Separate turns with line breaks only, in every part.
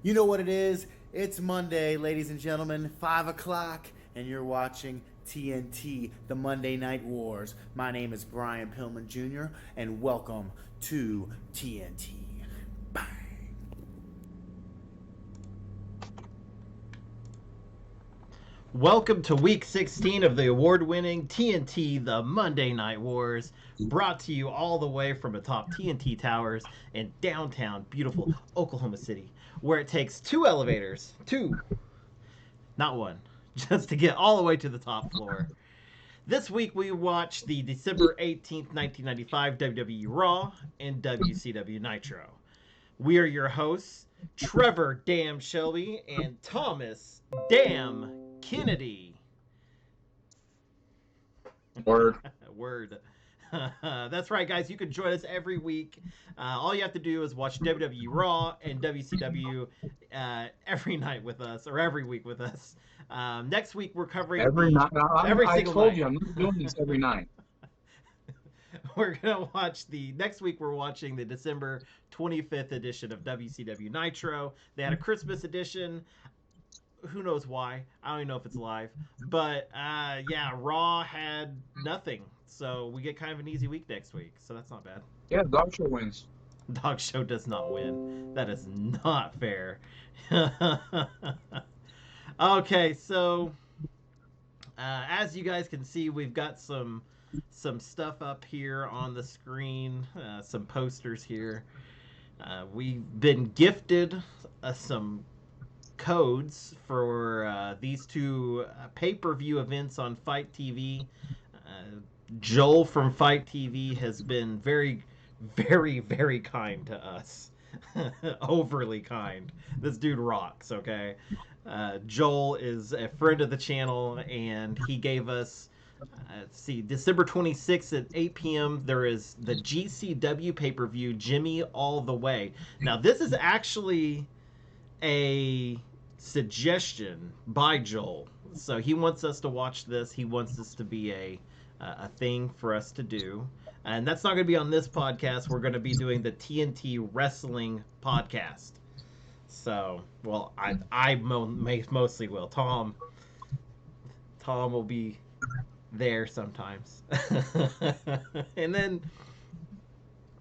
You know what it is? It's Monday, ladies and gentlemen, 5 o'clock, and you're watching TNT, the Monday Night Wars. My name is Brian Pillman Jr., and welcome to TNT. Bang.
Welcome to Week 16 of the award-winning TNT, the Monday Night Wars, brought to you all the way from atop TNT Towers in downtown, beautiful Oklahoma City, where it takes two elevators, not one, just to get all the way to the top floor. This week we watched the December 18th, 1995 WWE Raw and WCW Nitro. We are your hosts, Trevor Damn Shelby and Thomas Damn Kennedy.
Word.
Word. That's right, guys. You can join us every week. All you have to do is watch WWE Raw and WCW every night with us, or every week with us. Next week we're covering
Every night. I
single
told
night.
you I'm not doing this every night.
We're gonna watch next week. We're watching the December 25th edition of WCW Nitro. They had a Christmas edition. Who knows why? I don't even know if it's live. But yeah, Raw had nothing. So we get kind of an easy week next week. So that's not bad.
Yeah, Dog Show wins.
Dog Show does not win. That is not fair. Okay, so as you guys can see, we've got some stuff up here on the screen, some posters here. We've been gifted some codes for these two pay-per-view events on Fight TV. Joel from Fight TV has been very, very, very kind to us. Overly kind. This dude rocks, okay? Joel is a friend of the channel, and he gave us, let's see, December 26th at 8 p.m. there is the GCW pay-per-view, Jimmy All the Way. Now, this is actually a suggestion by Joel. So he wants us to watch this. He wants this to be a thing for us to do. And that's not going to be on this podcast. We're going to be doing the TNT Wrestling podcast. So, well, I mostly will. Tom will be there sometimes. And then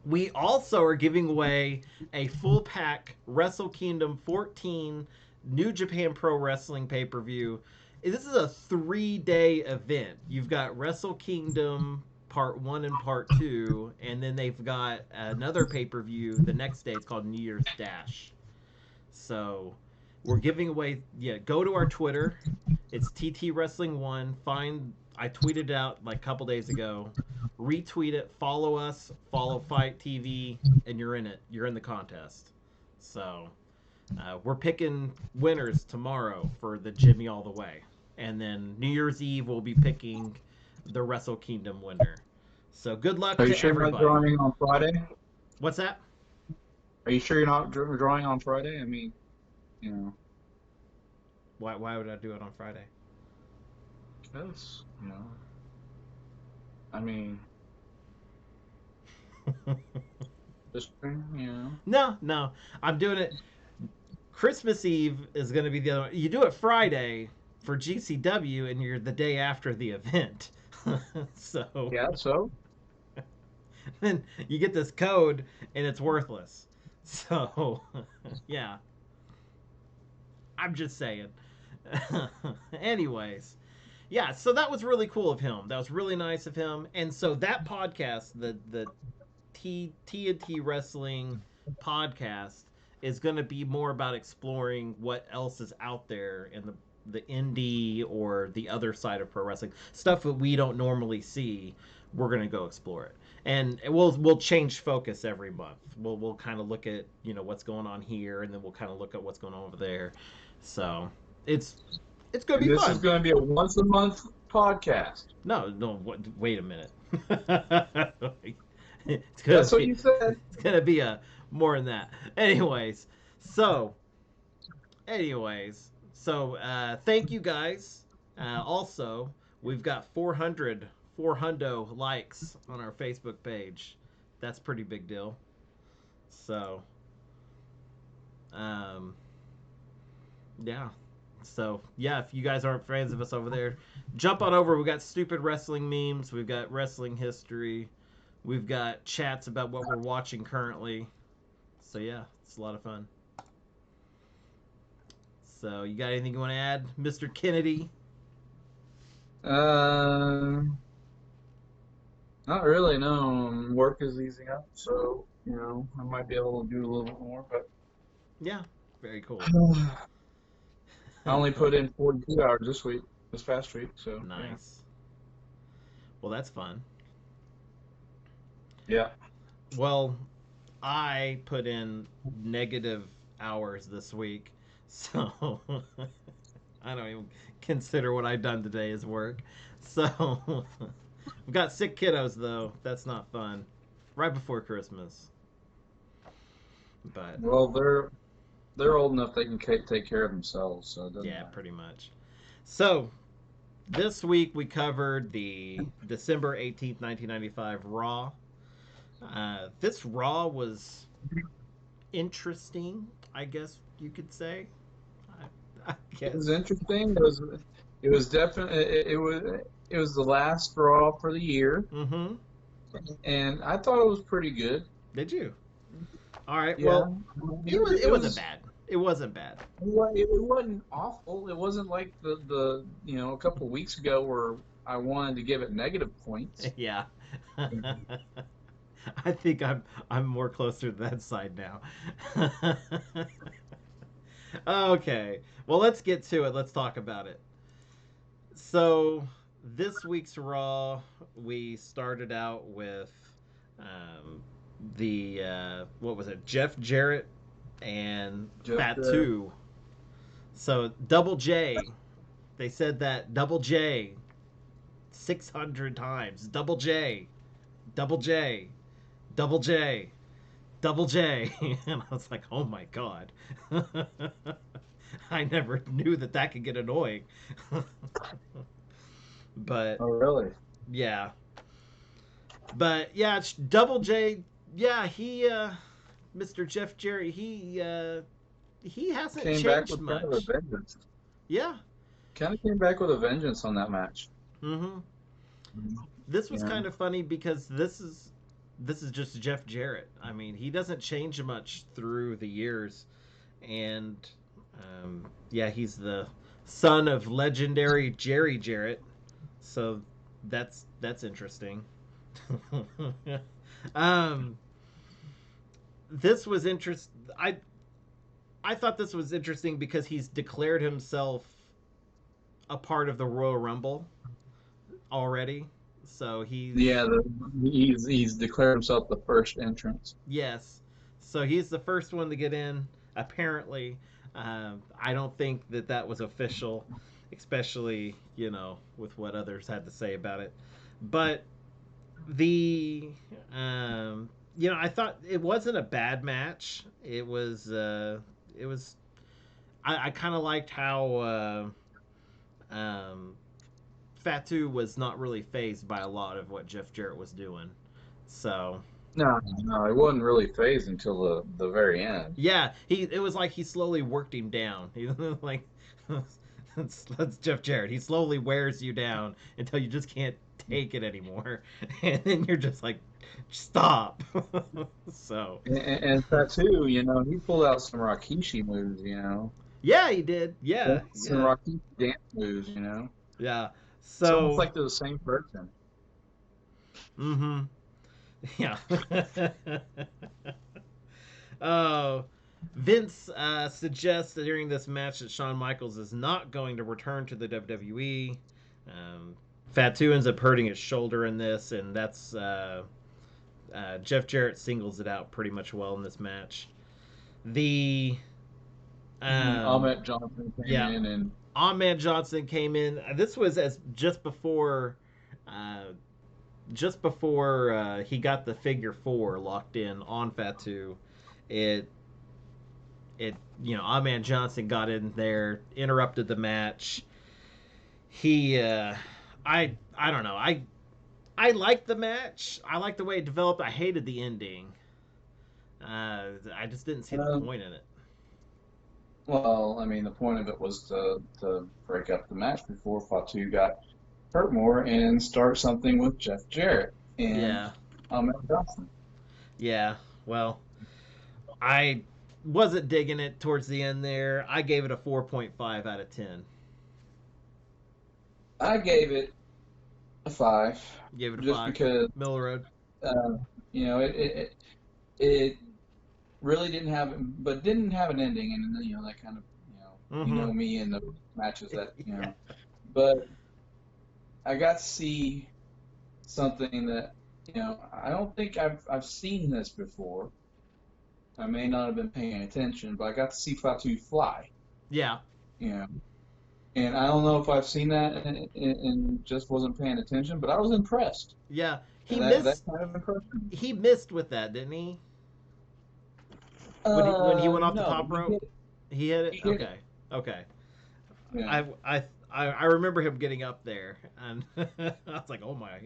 we also are giving away a full pack Wrestle Kingdom 14 New Japan Pro Wrestling pay-per-view. This is a 3-day event. You've got Wrestle Kingdom Part 1 and Part 2, and then they've got another pay-per-view the next day. It's called New Year's Dash. So we're giving away, go to our Twitter. It's TT Wrestling 1. I tweeted out like a couple days ago. Retweet it, follow us, follow Fight TV, and you're in it. You're in the contest. So we're picking winners tomorrow for the Jimmy All the Way. And then New Year's Eve, we'll be picking the Wrestle Kingdom winner. So good luck to everybody.
Are you sure you're not drawing on Friday?
What's that?
Are you sure you're not drawing on Friday? I mean, you know.
Why would I do it on Friday?
Because, you know. I mean. Just, you know.
No. I'm doing it. Christmas Eve is going to be the other one. You do it Friday for GCW, and you're the day after the event. So.
Yeah, so?
Then you get this code, and it's worthless. So, yeah. I'm just saying. Anyways. Yeah, so that was really cool of him. That was really nice of him. And so that podcast, the TNT Wrestling podcast, is going to be more about exploring what else is out there in the indie or the other side of pro wrestling. Stuff that we don't normally see, we're going to go explore it. And we'll change focus every month. We'll kind of look at, what's going on here, and then we'll kind of look at what's going on over there. So it's going to be fun.
This is going to be a once-a-month podcast.
No, wait a minute.
That's what you said.
It's going to be more than that. Anyways, so thank you guys. Also, we've got 400 likes on our Facebook page. That's a pretty big deal. So, Yeah. So, yeah, if you guys aren't fans of us over there, jump on over. We've got stupid wrestling memes. We've got wrestling history. We've got chats about what we're watching currently. So, yeah, it's a lot of fun. So, you got anything you want to add, Mr. Kennedy?
Not really. No, work is easing up, so I might be able to do a little bit more. But
Yeah, very cool.
I only put in 42 hours this past week. So
Nice. Well, that's fun.
yeah.
Well, I put in negative hours this week, so I don't even consider what I've done today as work. So I've got sick kiddos though. That's not fun. Right before Christmas. But
Well, they're old enough they can take care of themselves, so it doesn't
yeah,
matter.
pretty much. So this week we covered the December 18th, 1995 Raw. This Raw was interesting, I guess you could say. I
It was
guess.
interesting. It was definitely it was the last Raw for the year,
Mm-hmm.
and I thought it was pretty good.
Did you? All right.
Yeah,
Well,
it,
it
it
wasn't
was
bad. It wasn't bad.
it wasn't awful. It wasn't like the a couple weeks ago where I wanted to give it negative points.
Yeah. I think I'm more closer to that side now. Okay. Well, let's get to it. Let's talk about it. So, this week's Raw, we started out with um, the what was it? Jeff Jarrett and
Just
Fatu. So, Double J. They said that Double J 600 times. Double J. Double J. Double J. Double J. And I was like, oh my god. I never knew that could get annoying. But
oh really?
yeah. But yeah, it's Double J. Yeah, Mr. Jeff Jarrett, he hasn't
Came back
changed
with kind of a
much.
vengeance.
Yeah.
Kind of came back with a vengeance on that match.
Mm-hmm. This was
Yeah.
kind of funny because this is just Jeff Jarrett. I mean, he doesn't change much through the years, and yeah, he's the son of legendary Jerry Jarrett, so that's interesting. um, this was interest. I thought this was interesting because he's declared himself a part of the Royal Rumble already. So
Yeah, he's declared himself the first entrance.
yes. So he's the first one to get in, apparently. I don't think that was official, especially, with what others had to say about it. But the, I thought it wasn't a bad match. I kind of liked how, Fatu was not really phased by a lot of what Jeff Jarrett was doing. So,
No, it wasn't really phased until the very end.
yeah, it was like he slowly worked him down. He like that's Jeff Jarrett. He slowly wears you down until you just can't take it anymore, and then you're just like, stop. So
And Fatu, he pulled out some Rakishi moves.
yeah, he did. Yeah,
Some
yeah,
Rakishi dance moves.
yeah.
It's almost
So
like they're the same person.
mm-hmm. Yeah. Oh, Vince suggests that during this match that Shawn Michaels is not going to return to the WWE. Fatu ends up hurting his shoulder in this, and that's Jeff Jarrett singles it out pretty much well in this match. The
Ahmet Johnson came in and
Ahmed Johnson came in. This was just before he got the figure 4 locked in on Fatu. Ahmed Johnson got in there, interrupted the match. I don't know. I liked the match. I liked the way it developed. I hated the ending. I just didn't see the point in it.
Well, I mean, the point of it was to break up the match before Fatu got hurt more and start something with Jeff Jarrett and
Yeah,
Ahmed Johnson.
yeah. Well, I wasn't digging it towards the end there. I gave it a 4.5 out of 10.
I gave it a 5
Gave it a
just
5.
because
Middle road.
uh, it really didn't have an ending, and that kind of
Mm-hmm.
me in the matches that
Yeah.
but I got to see something that I don't think I've seen this before. I may not have been paying attention, but I got to see Fatu fly.
Yeah.
You know, and I don't know if I've seen that and just wasn't paying attention, but I was impressed,
Yeah. He
and that
missed.
kind of impressed me.
He missed with that, didn't he? When he went off the
No,
top
he
rope,
hit it.
he hit it.
He hit it.
Okay. Okay.
Yeah.
I remember him getting up there, and I was like, oh my.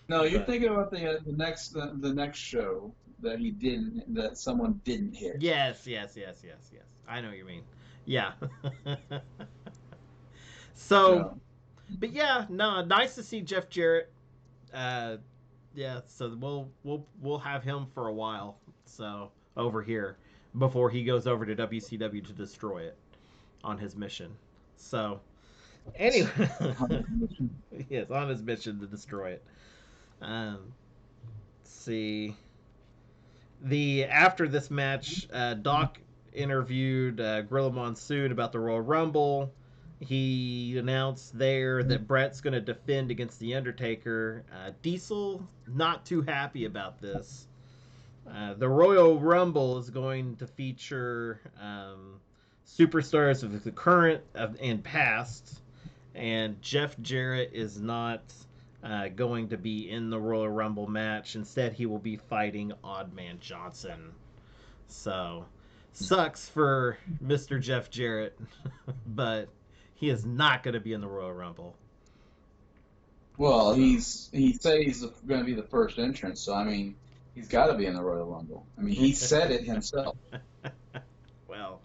No, you're
But
thinking about the next show that someone didn't hit.
yes, yes, yes, yes, yes. I know what you mean. Yeah. So,
No.
but yeah, no, nice to see Jeff Jarrett. Uh, yeah, so we'll have him for a while. So over here before he goes over to WCW to destroy it on his mission. So anyway, yes, on his mission to destroy it. Let's see. The after this match, Doc interviewed Gorilla Monsoon about the Royal Rumble. He announced there that Brett's going to defend against the Undertaker. Diesel not too happy about this. The Royal Rumble is going to feature superstars of the current and past, and Jeff Jarrett is not going to be in the Royal Rumble match. Instead, he will be fighting Odd Man Johnson. So, sucks for Mr. Jeff Jarrett, but he is not going to be in the Royal Rumble.
Well,
So,
he said he's going to be the first entrant, so I mean, he's got to be in the Royal Rumble. I mean, he said it himself.
well,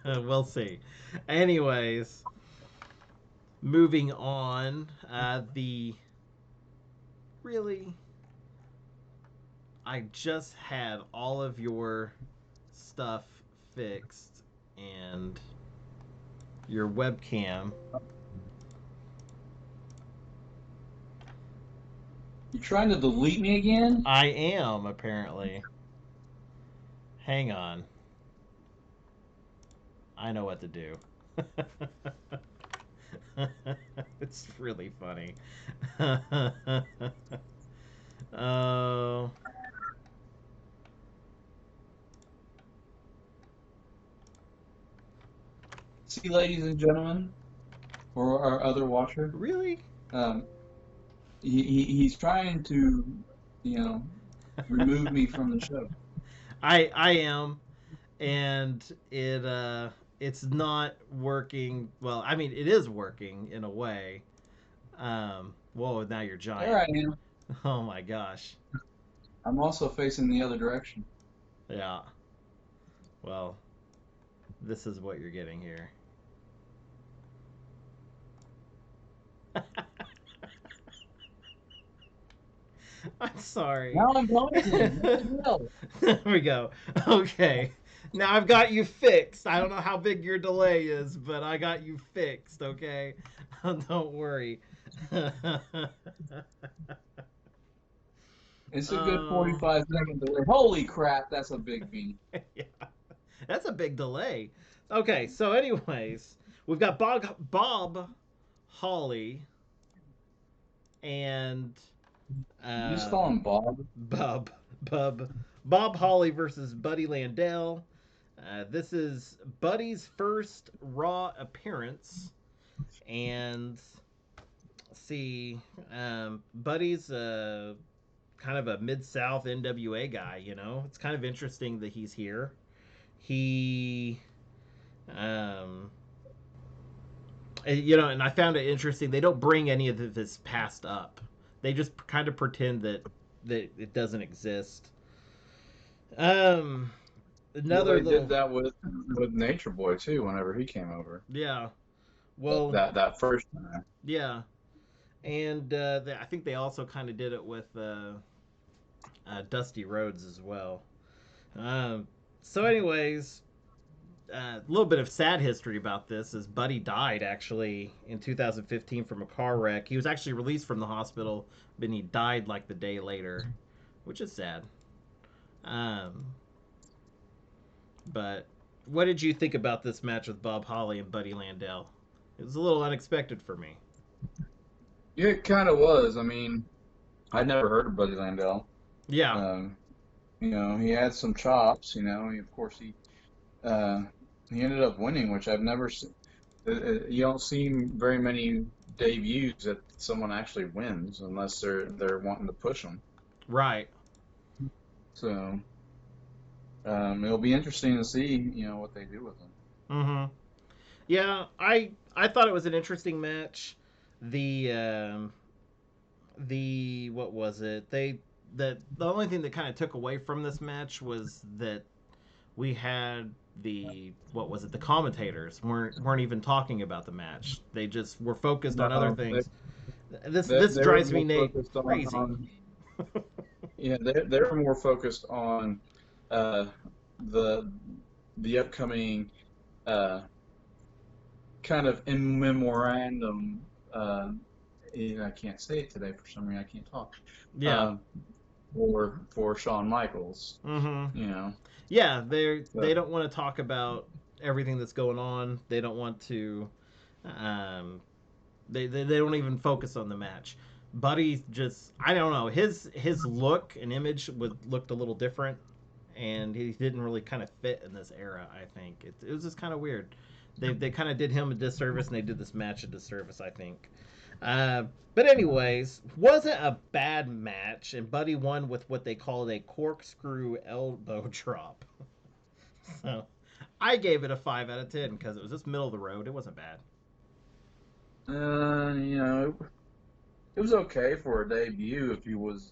we'll see. Anyways, moving on. Really, I just had all of your stuff fixed and your webcam.
You trying to delete me again?
I am, apparently. Hang on. I know what to do. It's really funny. Oh.
See, ladies and gentlemen, or our other watcher,
Really?
um, he's trying to, remove me from the show.
I am, and it's not working. Well, I mean, it is working in a way. Whoa, now you're
There
giant.
I am.
Oh my gosh.
I'm also facing the other direction.
Yeah. Well, this is what you're getting here. I'm sorry.
Now I'm blinded. What the hell?
There we go. Okay. Now I've got you fixed. I don't know how big your delay is, but I got you fixed, okay? Don't worry.
It's a good
Oh,
45 second delay. Holy crap, that's a big beat.
yeah. That's a big delay. Okay, so anyways, we've got Bob Holly and
You just
uh,
call him Bob?
Bub, Bob Holly versus Buddy Landel. This is Buddy's first Raw appearance, and see, Buddy's kind of a mid-South NWA guy. It's kind of interesting that he's here. He, um, and I found it interesting. They don't bring any of his past up. They just kind of pretend that it doesn't exist. Um, Another
they
little,
did that with Nature Boy too. Whenever he came over,
yeah. Well,
that first time.
yeah, and I think they also kind of did it with Dusty Rhodes as well. Um, so, anyways, a little bit of sad history about this is Buddy died actually in 2015 from a car wreck. He was actually released from the hospital, but he died like the day later, which is sad. Um, but what did you think about this match with Bob Holly and Buddy Landel? It was a little unexpected for me.
Yeah, it kind of was. I mean, I'd never heard of Buddy Landel.
Yeah,
Um, he had some chops. Of course uh, he ended up winning, which I've never seen. You don't see very many debuts that someone actually wins unless they're wanting to push them.
right.
So it'll be interesting to see what they do with them.
Mm-hmm. Yeah, I thought it was an interesting match. The what was it? The only thing that kind of took away from this match was that we had the what was it? The commentators weren't even talking about the match. They just were focused on other
No,
things. This
they were
drives me
more focused
crazy.
Yeah, they were more focused on uh, the the upcoming kind of in memorandum. I can't say it today for some reason. I can't talk.
Yeah.
For Shawn Michaels,
Mm-hmm. Yeah, they
So,
don't want to talk about everything that's going on. They don't want to. Um, they don't even focus on the match. Buddy just I don't know his look and image looked a little different, and he didn't really kind of fit in this era. I think it was just kind of weird. They kind of did him a disservice, and they did this match a disservice. I think. But anyways, wasn't a bad match, and Buddy won with what they called a corkscrew elbow drop. So I gave it a 5 out of 10 because it was just middle of the road. It wasn't bad.
it was okay for a debut if he was,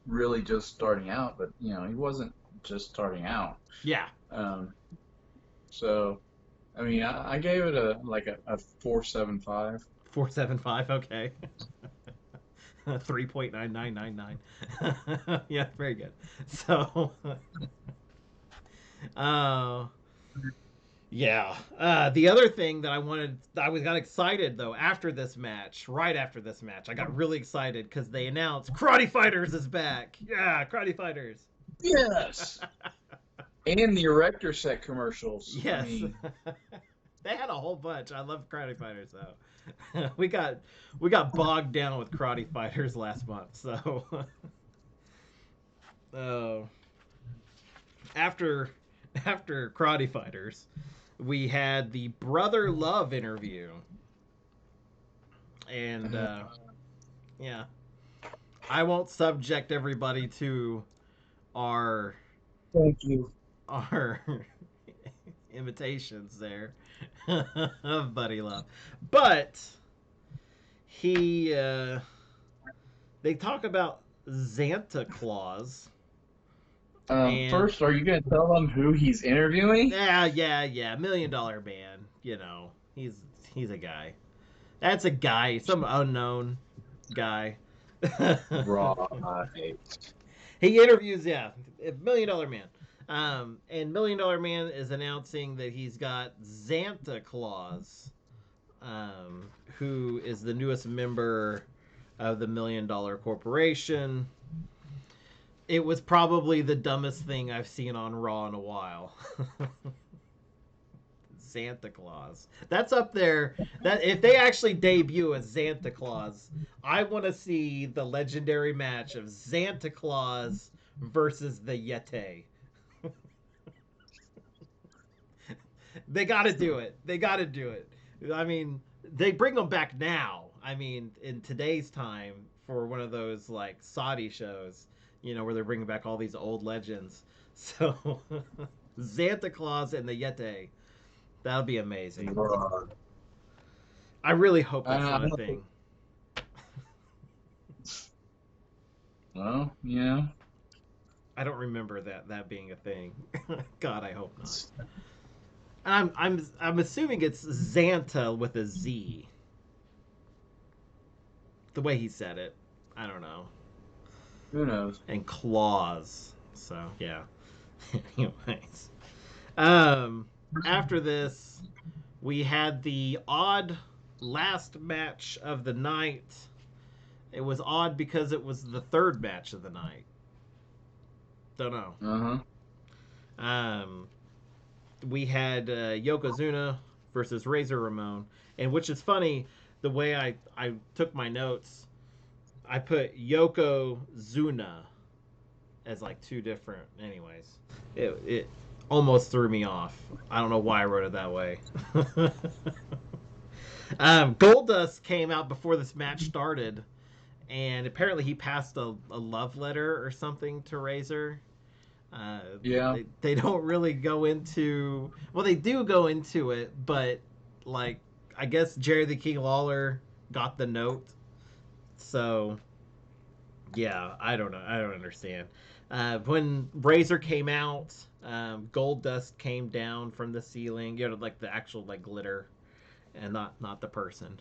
really just starting out, but he wasn't just starting out.
Yeah,
Um, so, I mean, I gave it a 4.75.
4.75. Okay. 3.9999. Yeah, very good. So, uh, yeah. The other thing that got excited though after this match, right after this match, I got really excited because they announced Karate Fighters is back. Yeah, Karate Fighters.
Yes. And the Erector Set commercials.
Yes.
I mean,
They had a whole bunch. I love Karate Fighters though. we got bogged down with Karate Fighters last month. So after Karate Fighters, we had the Brother Love interview. And yeah. I won't subject everybody to our
thank you.
imitations there of Buddy Love, but they talk about Santa Claus. And
First, are you going to tell them who he's interviewing?
yeah, $1 Million Man. He's a guy. That's a guy, some unknown guy.
Right.
He interviews, $1 Million Man. And $1 Million Man is announcing that he's got Santa Claus, who is the newest member of the $1 Million Corporation. It was probably the dumbest thing I've seen on Raw in a while. Santa Claus. That's up there. That if they actually debut as Santa Claus, I want to see the legendary match of Santa Claus versus the Yeti. They got to do it. I mean, they bring them back now. I mean, in today's time for one of those like Saudi shows, where they're bringing back all these old legends. So, Santa Claus and the Yeti. That'll be amazing. I really hope that's not a thing.
Well,
I don't remember that being a thing. God, I hope not. And I'm assuming it's Xanta with a Z. The way he said it, I don't know.
Who knows?
And claws. So yeah. Anyways, after this, we had the odd last match of the night. It was odd because it was the third match of the night. Don't know. We had Yokozuna versus Razor Ramon, and which is funny, the way I took my notes, I put Yokozuna as like two different. Anyways, it almost threw me off. I don't know why I wrote it that way. Goldust came out before this match started, and apparently he passed a love letter or something to Razor.
Yeah.
They don't really go into... Well, they do go into it, but, like, I guess Jerry the King Lawler got the note. So, yeah, I don't know. I don't understand. When Razor came out, Goldust came down from the ceiling, you know, like the actual, like, glitter, and not the person.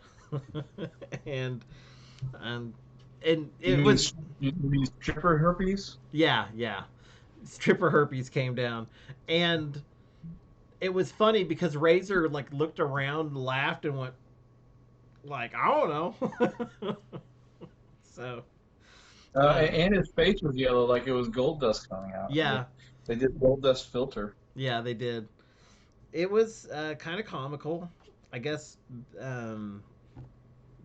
and it was...
You mean stripper herpes?
Yeah. Stripper herpes came down, and it was funny because Razor like looked around, laughed, and went like, I don't know. So
and his face was yellow, like it was gold dust coming out.
yeah,
They did gold dust filter.
yeah, they did. It was kind of comical, I guess.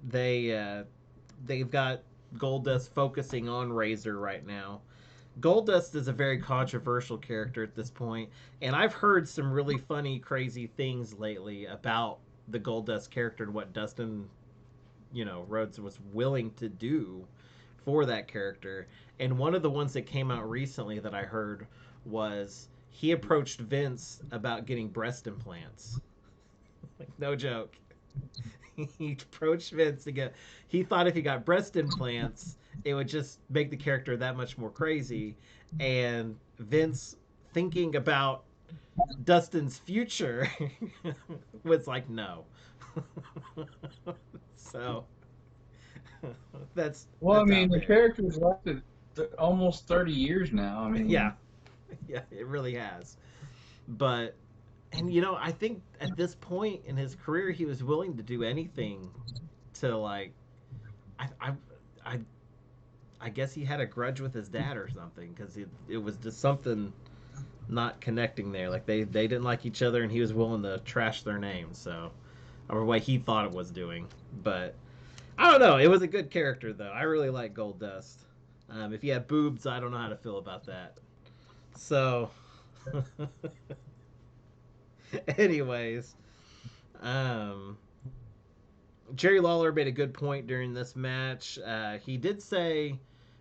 They've got Goldust focusing on Razor right now. Goldust is a very controversial character at this point, and I've heard some really funny, crazy things lately about the Goldust character and what Dustin, Rhodes was willing to do for that character. And one of the ones that came out recently that I heard was he approached Vince about getting breast implants. Like, no joke. He approached Vince to get... He thought if he got breast implants, it would just make the character that much more crazy. And Vince, thinking about Dustin's future, was like, no. So that's...
Well,
that's
I mean, the character's lasted almost 30 years now. I mean,
yeah, it really has. But, and I think at this point in his career, he was willing to do anything to, like, I guess he had a grudge with his dad or something, because it was just something not connecting there. Like, they didn't like each other, and he was willing to trash their name, so, or what he thought it was doing. But I don't know. It was a good character, though. I really like Goldust. If he had boobs, I don't know how to feel about that. So, anyways, Jerry Lawler made a good point during this match. He did say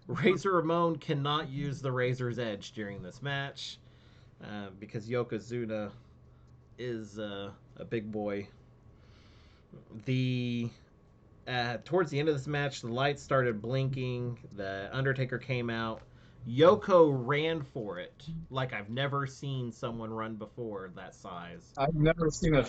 Razor Ramon cannot use the Razor's Edge during this match because Yokozuna is a big boy. Towards the end of this match, the lights started blinking. The Undertaker came out. Yoko ran for it like I've never seen someone run before that size.
I've never seen a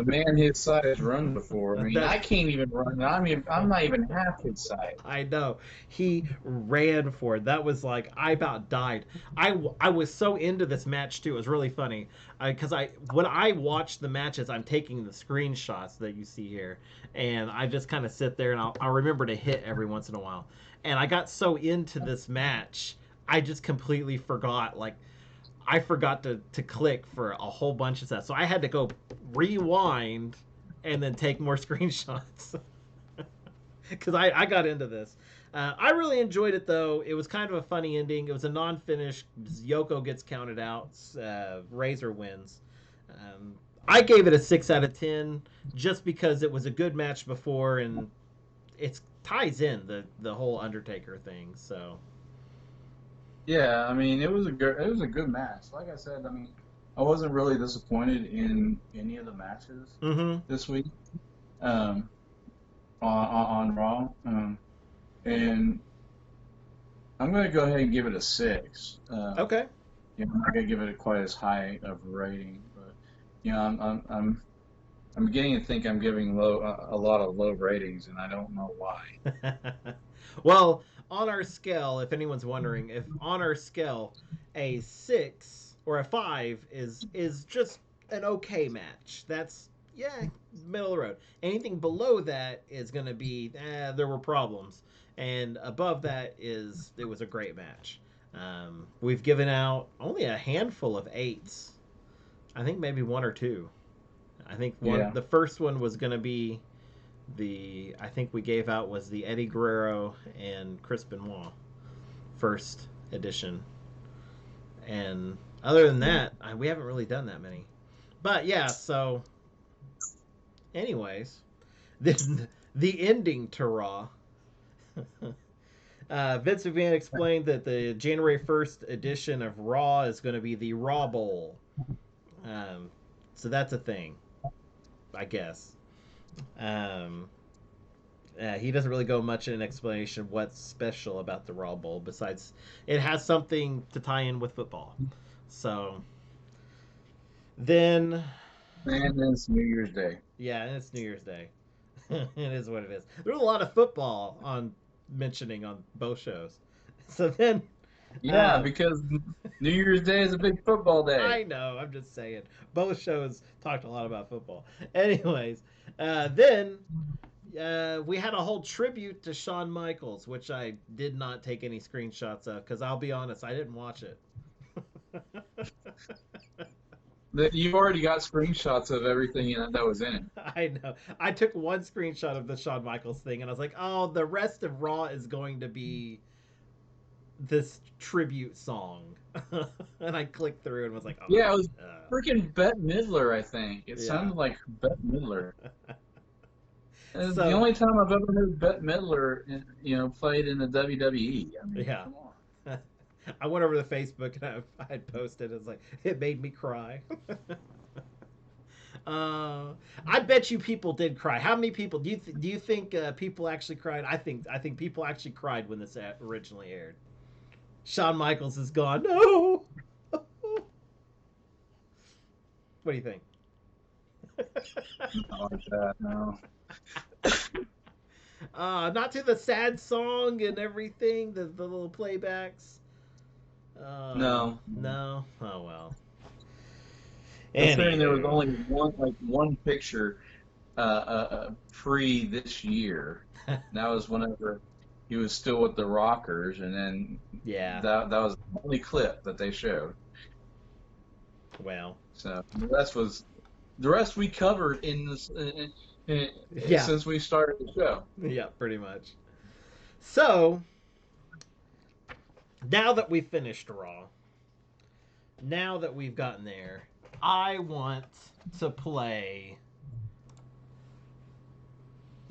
man his size run before. I mean, I can't even run. I'm not even half his size.
I know. He ran for it. That was like, I about died. I was so into this match too. It was really funny because when I watch the matches, I'm taking the screenshots that you see here, and I just kind of sit there and I'll remember to hit every once in a while. And I got so into this match, I just completely forgot. Like, I forgot to click for a whole bunch of stuff. So I had to go rewind and then take more screenshots. Because I got into this. I really enjoyed it, though. It was kind of a funny ending. It was a non-finish. Yoko gets counted out. Razor wins. I gave it a 6 out of 10 just because it was a good match before, and it ties in the whole Undertaker thing. So
yeah, I mean, it was a good match. Like I said, I mean, I wasn't really disappointed in any of the matches this week on Raw, and I'm going to go ahead and give it a 6.
Okay.
I'm not going to give it quite as high of a rating, but I'm beginning to think I'm giving a lot of low ratings, and I don't know why.
Well, on our scale, if anyone's wondering, if on our scale, a 6 or a 5 is just an okay match. That's middle of the road. Anything below that is going to be there were problems, and above that it was a great match. We've given out only a handful of 8s. I think maybe 1 or 2. I think the first one was going to be I think we gave out was the Eddie Guerrero and Chris Benoit first edition. And other than that, we haven't really done that many. But yeah, so anyways, the ending to Raw. Vince McMahon explained that the January 1st edition of Raw is going to be the Raw Bowl. So that's a thing, I guess. He doesn't really go much in an explanation of what's special about the Raw Bowl besides it has something to tie in with football. So then,
and it's New Year's Day.
Yeah, and it's New Year's Day. It is what it is. There's a lot of football mentioning on both shows. So then,
because New Year's Day is a big football day.
I know. I'm just saying. Both shows talked a lot about football. Anyways, then we had a whole tribute to Shawn Michaels, which I did not take any screenshots of because I'll be honest, I didn't watch it.
You've already got screenshots of everything that was in it.
I know. I took one screenshot of the Shawn Michaels thing, and I was like, oh, the rest of Raw is going to be this tribute song. And I clicked through and was like, oh.
Yeah, it was freaking Bette Midler, I think. It sounded like Bette Midler. So, the only time I've ever heard Bette Midler, played in the WWE. I mean, come on.
I went over to Facebook and I had posted. It's like it made me cry. I bet you people did cry. How many people do you think people actually cried? I think people actually cried when this originally aired. Shawn Michaels is gone. No. What do you think?
Not like that, no.
Not to the sad song and everything, the little playbacks.
No.
Oh well.
Considering there was only one picture pre this year. That was whenever he was still with the Rockers, and then that was the only clip that they showed.
Well,
so the rest we covered since we started the show.
Yeah, pretty much. So now that we've finished Raw, now that we've gotten there, I want to play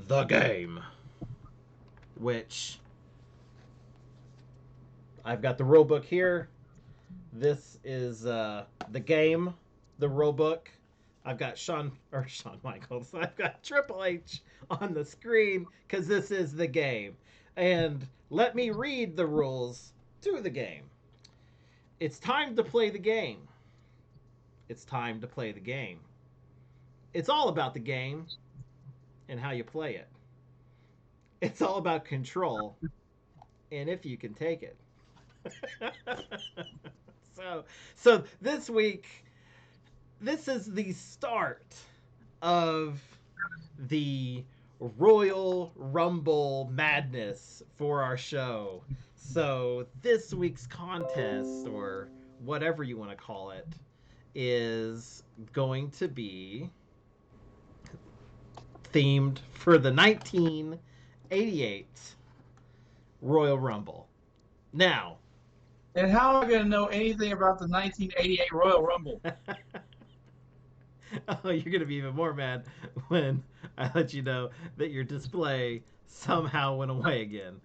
the game, which I've got the rule book here. This is the game, the rule book. I've got Shawn Michaels. I've got Triple H on the screen because this is the game. And let me read the rules to the game. It's time to play the game. It's time to play the game. It's all about the game and how you play it. It's all about control and if you can take it. So this week, this is the start of the Royal Rumble madness for our show. So this week's contest, or whatever you want to call it, is going to be themed for the 1988 Royal Rumble. Now,
and how am I going to know anything about the 1988 Royal Rumble?
Oh, you're going to be even more mad when I let you know that your display somehow went away again.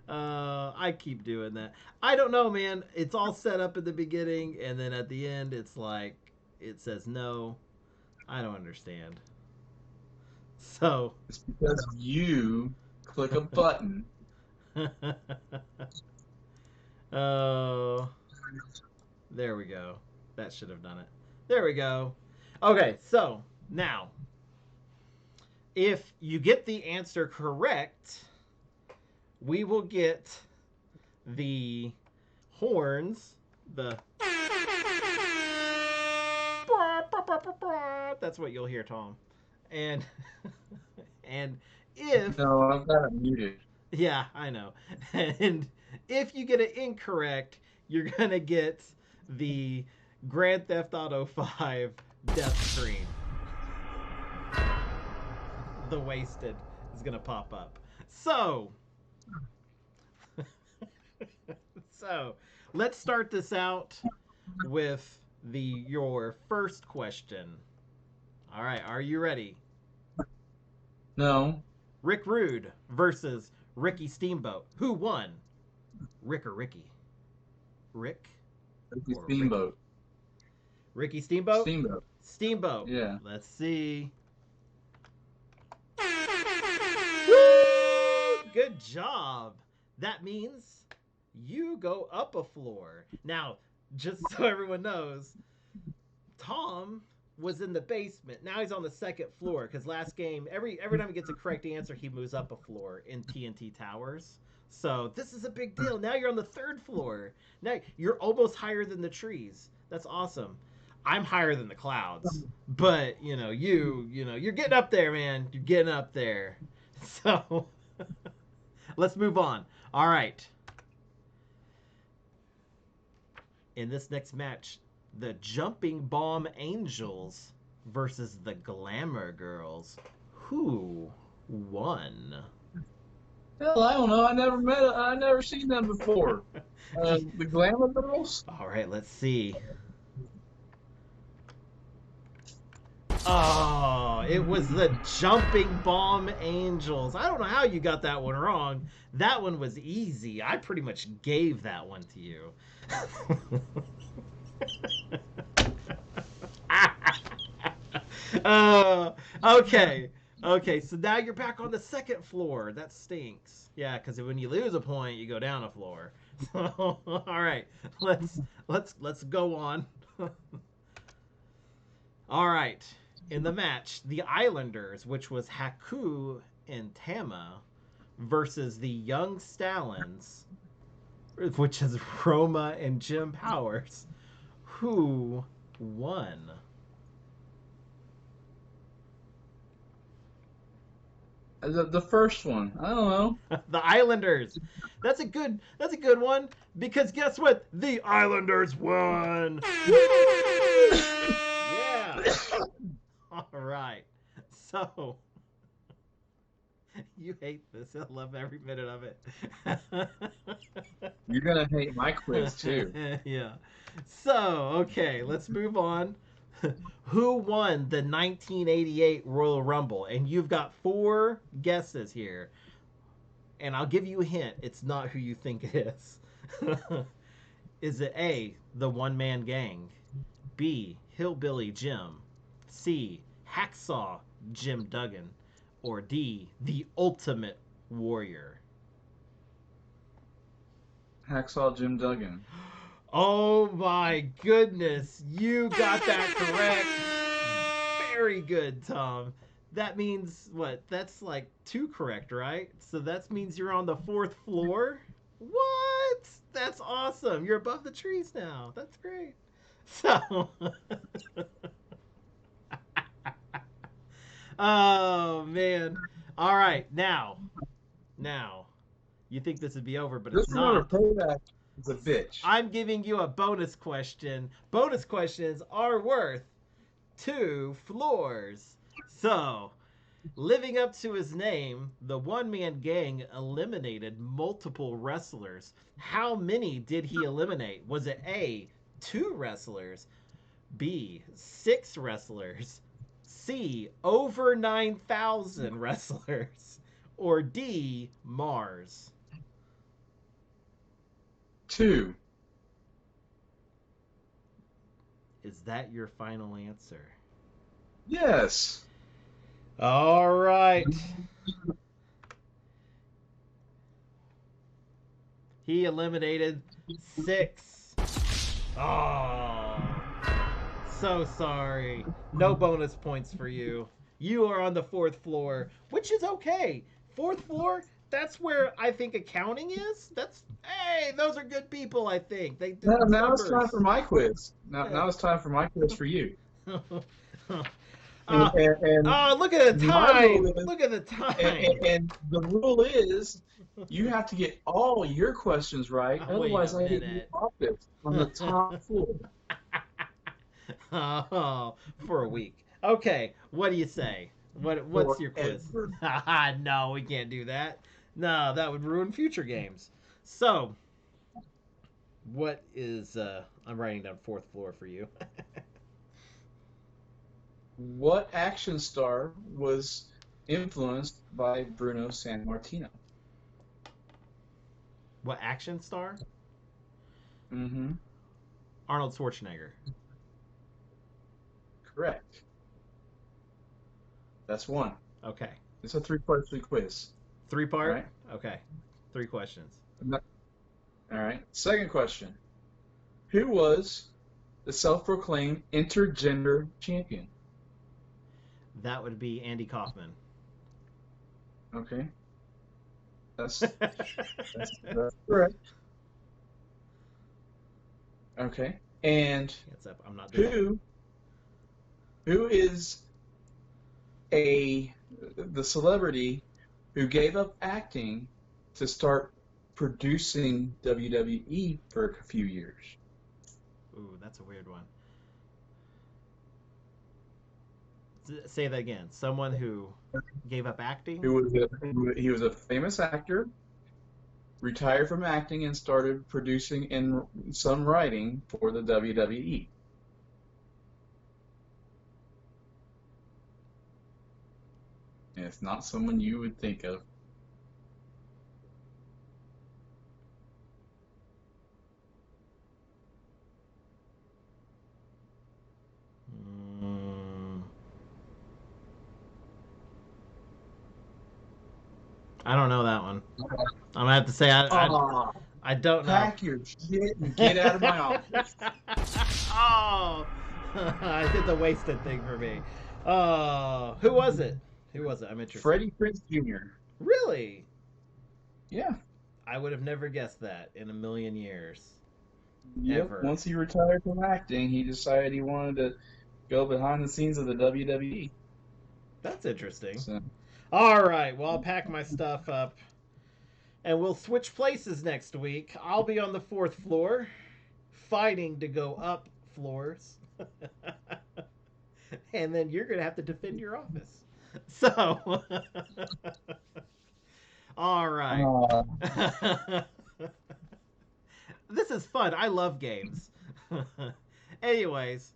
I keep doing that. I don't know, man. It's all set up at the beginning, and then at the end, it's like, it says no. I don't understand. So.
It's because you click a button.
Oh, there we go. That should have done it. There we go. Okay, so now, if you get the answer correct, we will get the horns, the that's what you'll hear, Tom. And and if
No, I've got it muted.
yeah, I know. And if you get it incorrect, you're gonna get the Grand Theft Auto 5 death screen. The wasted is gonna pop up. So so let's start this out with your first question. All right, are you ready?
No.
Rick Rude versus Ricky Steamboat. Who won? Rick or Ricky? Rick?
Ricky
Or
Steamboat.
Ricky Steamboat?
Steamboat.
Steamboat.
Yeah.
Let's see. Woo! Good job. That means you go up a floor. Now, just so everyone knows, Tom was in the basement. Now he's on the second floor because last game, every time he gets a correct answer, he moves up a floor in TNT Towers. So this is a big deal. Now you're on the third floor. Now you're almost higher than the trees. That's awesome. I'm higher than the clouds, but you're getting up there, man. You're getting up there. So let's move on. All right. In this next match, the Jumping Bomb Angels versus the Glamour Girls. Who won?
Hell, I don't know. I never seen them before. The Glamour Girls?
All right, let's see. Oh, it was the Jumping Bomb Angels. I don't know how you got that one wrong. That one was easy. I pretty much gave that one to you. Okay, so now you're back on the second floor. That stinks. Yeah, because when you lose a point, you go down a floor. So, all right, let's go on. All right, in the match, the Islanders, which was Haku and Tama, versus the Young Stallions, which is Roma and Jim Powers. Who won?
The first one. I don't know.
The Islanders. That's a good one because guess what? The Islanders won. Yeah. All right. So you hate this. I love every minute of it.
You're gonna hate my quiz too.
Yeah. So, okay, let's move on. Who won the 1988 Royal Rumble? And you've got 4 guesses here. And I'll give you a hint. It's not who you think it is. Is it A, the One Man Gang? B, Hillbilly Jim? C, Hacksaw Jim Duggan? Or D, the Ultimate Warrior?
Hacksaw Jim Duggan.
Oh my goodness, you got that correct. Very good, Tom. That means what? That's like 2 correct, right? So that means you're on the 4th floor? What? That's awesome. You're above the trees now. That's great. So oh man. All right, now you think this would be over, but it's not.
Payback is a bitch.
I'm giving you a bonus question. Bonus questions are worth 2 floors. So, living up to his name, the One Man Gang eliminated multiple wrestlers. How many did he eliminate? Was it A, 2 wrestlers, B, 6 wrestlers, C, over 9,000 wrestlers, or D, Mars?
2.
Is that your final answer?
Yes.
All right. He eliminated 6. Oh, so sorry. No bonus points for you. You are on the 4th floor, which is okay. 4th floor, that's where I think accounting is. Hey, those are good people, I think. They do
Now it's time
numbers.
for my quiz. Now it's time for my quiz for you. And
Look at the
my rule
time.
is,
Look at the time.
and the rule is, you have to get all your questions right.
Oh, wait
Otherwise,
a
I get you
minute.
off this on the top floor.
Oh, for a week. Okay, what do you say? What's your quiz?
Forever.
No, we can't do that. No, that would ruin future games. So, what is I'm writing down 4th floor for you.
What action star was influenced by Bruno Sammartino?
What action star?
Mm-hmm.
Arnold Schwarzenegger.
Correct. That's one.
Okay.
It's a 3-question quiz.
3-part?
All right.
Okay. 3 questions.
All right. Second question. Who was the self-proclaimed intergender champion?
That would be Andy Kaufman.
Okay. That's correct. Okay. And
I'm not doing
who is the celebrity who gave up acting to start producing WWE for a few years?
Ooh, that's a weird one. Say that again. Someone who gave up acting?
He was a famous actor, retired from acting, and started producing and some writing for the WWE. And it's not someone you would think of.
I don't know that one. I'm gonna have to say I don't know.
Pack your shit and get out of my office.
Oh, I did the wasted thing for me. Oh, who was it? I'm interested.
Freddie Prinze Jr.
Really?
Yeah.
I would have never guessed that in a million years.
Yep.
Ever.
Once he retired from acting, he decided he wanted to go behind the scenes of the WWE.
That's interesting.
So.
All right. Well, I'll pack my stuff up, and we'll switch places next week. I'll be on the 4th floor, fighting to go up floors, and then you're gonna have to defend your office. So, all right. This is fun. I love games. Anyways,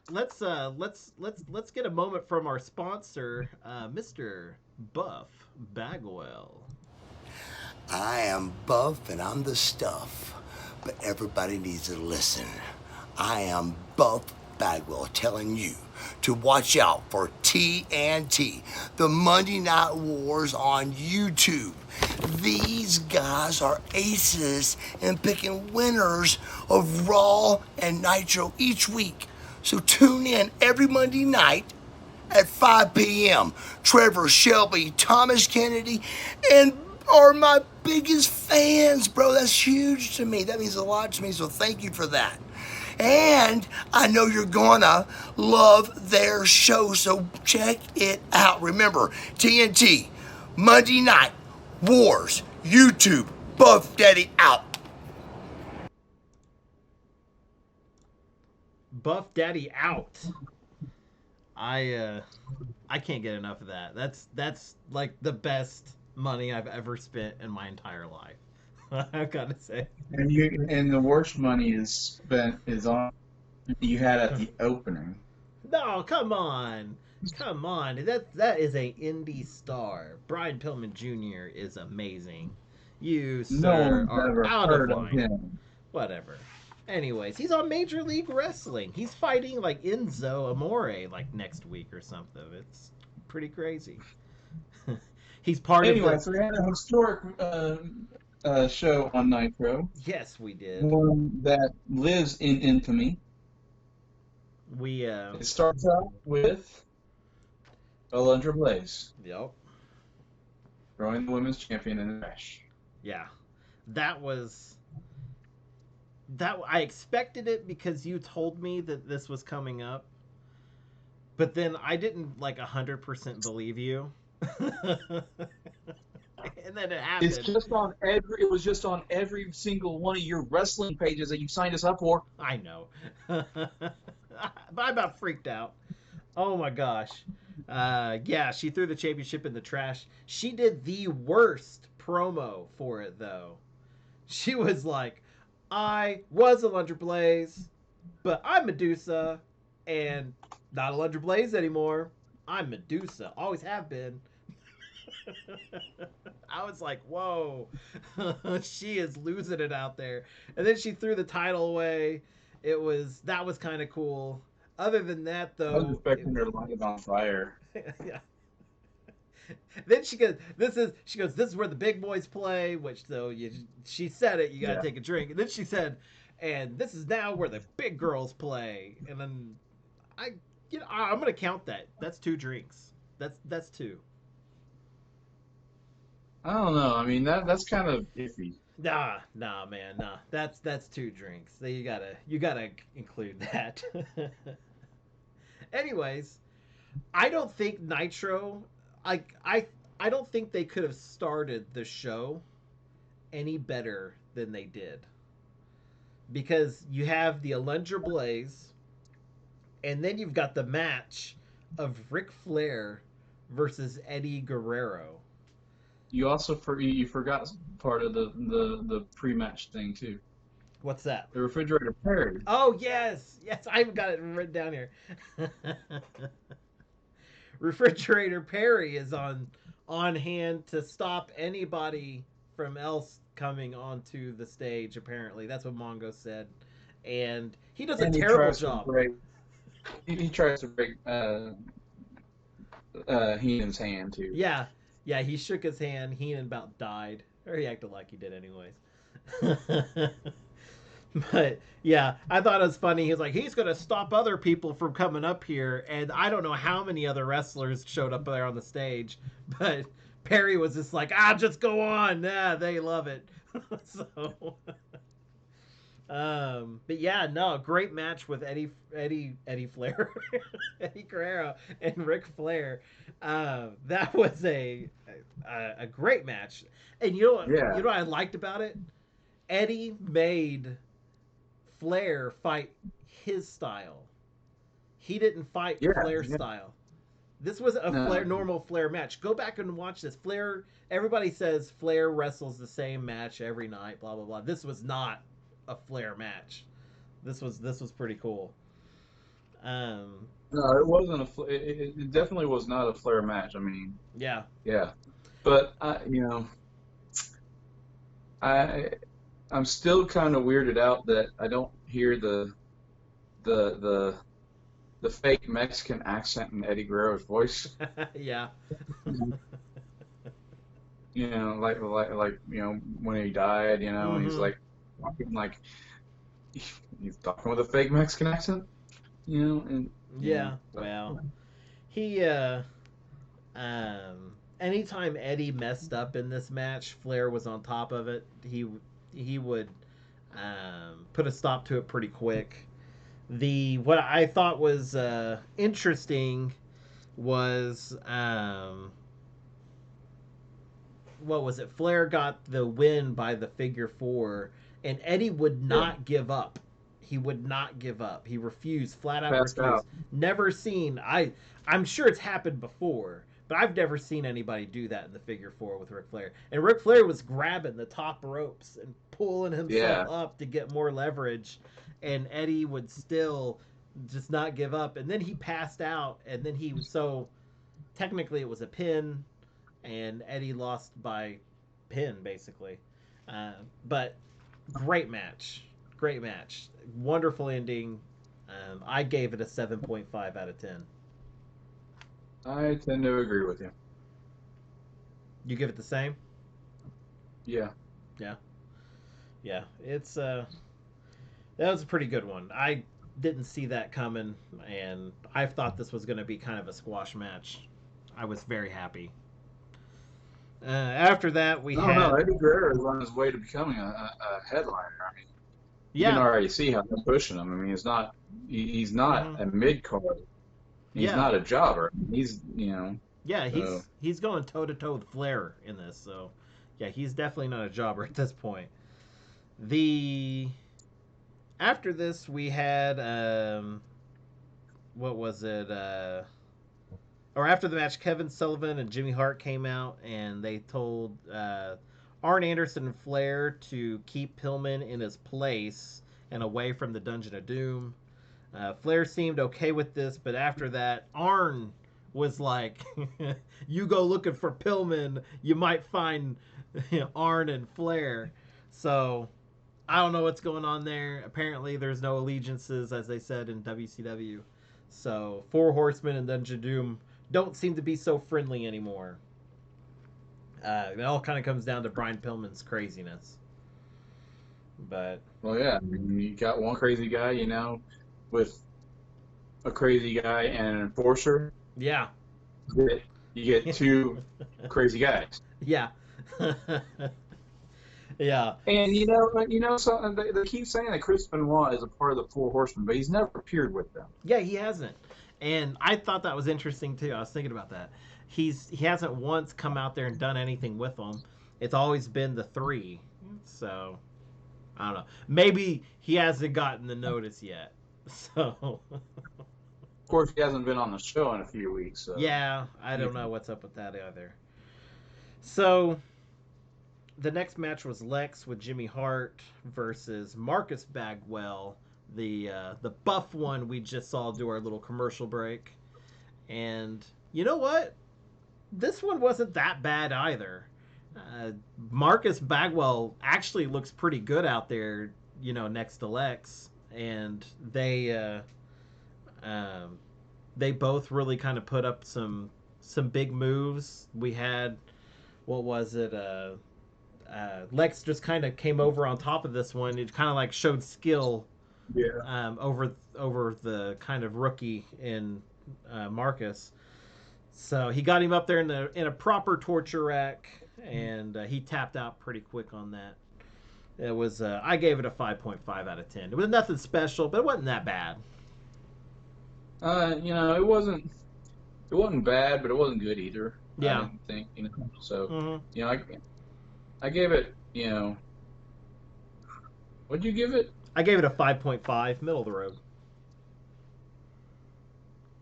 let's get a moment from our sponsor, Mr. Buff Bagwell.
I am Buff and I'm the stuff, but everybody needs to listen. I am Buff Bagwell telling you to watch out for TNT, the Monday Night Wars on YouTube. These guys are aces in picking winners of Raw and Nitro each week. So tune in every Monday night at 5 p.m. Trevor, Shelby, Thomas Kennedy, and are my biggest fans, bro. That's huge to me. That means a lot to me, so thank you for that. And I know you're gonna love their show, so check it out. Remember, TNT, Monday Night Wars, YouTube, Buff Daddy out.
Buff Daddy out. I can't get enough of that. That's like the best money I've ever spent in my entire life. I've got to say.
And the worst money is spent is on you had at the opening.
No, come on. That is a indie star. Brian Pillman Jr. is amazing. You, sir, are out of line. Whatever. Anyways, he's on Major League Wrestling. He's fighting like Enzo Amore like next week or something. It's pretty crazy. He's part
Anyway,
of
so we had a historic show on Nitro,
Yes, we did.
one that lives in infamy.
We
It starts out with Alundra Blaze
Yep.
throwing the women's champion in the trash.
Yeah. That was I expected it because you told me that this was coming up. But then I didn't like 100% believe you. And then it happened.
It was just on every single one of your wrestling pages that you signed us up for.
I know. But I about freaked out. Oh my gosh. Yeah, she threw the championship in the trash. She did the worst promo for it, though. She was like, I was Alundra Blaze, but I'm Madusa, and not Alundra Blaze anymore. I'm Madusa. Always have been. I was like, whoa. She is losing it out there. And then she threw the title away. That was kind of cool. Other than that, though,
I was expecting her to light it on fire.
yeah. Then she goes, this is where the big boys play, which though she said it, you gotta take a drink. And then she said, and this is now where the big girls play. And then I'm gonna count that. That's 2 drinks. That's 2.
I don't know. I mean, that's kind of iffy.
Nah, man, nah. That's 2 drinks. So you gotta include that. Anyways, I don't think Nitro. I don't think they could have started the show any better than they did. Because you have the Alundra Blaze, and then you've got the match of Ric Flair versus Eddie Guerrero.
You also you forgot part of the pre-match thing too.
What's that?
The refrigerator Perry.
Oh yes, I've got it written down here. Refrigerator Perry is on hand to stop anybody from else coming onto the stage. Apparently, that's what Mongo said, and he does a terrible job.
He tries to break Heenan's hand too.
Yeah, he shook his hand. Heenan about died, or he acted like he did anyways. But yeah, I thought it was funny. He was like, he's gonna stop other people from coming up here, and I don't know how many other wrestlers showed up there on the stage, but Perry was just like, just go on. Yeah, they love it. So, but yeah, no, great match with Eddie Flair, Eddie Guerrero, and Ric Flair. That was a great match, and you know what I liked about it? Eddie made Flair fight his style. He didn't fight Flair's style. This was a normal Flair match. Go back and watch this. Flair. Everybody says Flair wrestles the same match every night. Blah blah blah. This was not a Flair match. This was pretty cool.
No, it wasn't it definitely was not a Flair match. I mean,
yeah,
but I'm still kind of weirded out that I don't hear the fake Mexican accent in Eddie Guerrero's voice.
Yeah.
Like when he died, and he's like talking like he's talking with a fake Mexican accent, and
well, he anytime Eddie messed up in this match, Flair was on top of it. He would put a stop to it pretty quick. What I thought was interesting was what was it? Flair got the win by the figure 4, and Eddie would not give up. He would not give up. He refused, flat out refused.
Out.
Never seen. I'm sure it's happened before, but I've never seen anybody do that in the figure 4 with Ric Flair. And Ric Flair was grabbing the top ropes and pulling himself up to get more leverage, and Eddie would still just not give up. And then he passed out, and then technically it was a pin, and Eddie lost by pin, basically. But great match. great match. Wonderful ending. I gave it a 7.5 out of 10.
I tend to agree with you.
You give it the same?
Yeah.
Yeah. It's that was a pretty good one. I didn't see that coming, and I thought this was going to be kind of a squash match. I was very happy. After that, we had.
No, Eddie Guerrero is on his way to becoming a headliner. I mean, you
Yeah.
can already see how they're pushing him. I mean, he's not a mid card. He's not a jobber. He's
Yeah, he's going toe to toe with Flair in this. So, yeah, he's definitely not a jobber at this point. After this, we had what was it? Or after the match, Kevin Sullivan and Jimmy Hart came out, and they told Arn Anderson and Flair to keep Pillman in his place and away from the Dungeon of Doom. Flair seemed okay with this, but after that, Arn was like, you go looking for Pillman, you might find Arn and Flair. So I don't know what's going on there. Apparently there's no allegiances, as they said in WCW. So Four Horsemen and Dungeon of Doom don't seem to be so friendly anymore. It all kind of comes down to Brian Pillman's craziness. But
well, yeah, I mean, you got one crazy guy, with a crazy guy and an enforcer.
yeah,
You get two crazy guys.
yeah. Yeah.
And something they keep saying that Chris Benoit is a part of the Four Horsemen, but he's never appeared with them.
Yeah, he hasn't. And I thought that was interesting too. I was thinking about that. He hasn't once come out there and done anything with them. It's always been the three. So I don't know. Maybe he hasn't gotten the notice yet. So
Of course, he hasn't been on the show in a few weeks. So.
yeah, I don't know what's up with that either. So the next match was Lex with Jimmy Hart versus Marcus Bagwell, the buff one we just saw do our little commercial break. And you know what? This one wasn't that bad either. Marcus Bagwell actually looks pretty good out there, next to Lex. And they both really kind of put up some big moves. We had, what was it? Lex just kind of came over on top of this one. It kind of like showed skill.
Yeah.
Over the kind of rookie in Marcus. So he got him up there in a proper torture rack, and he tapped out pretty quick on that. It was I gave it a 5.5 out of 10. It was nothing special, but it wasn't that bad.
It wasn't bad, but it wasn't good either.
Yeah.
I didn't think, So,
Mm-hmm.
I gave it, what'd you give it?
I gave it a 5.5, middle of the road.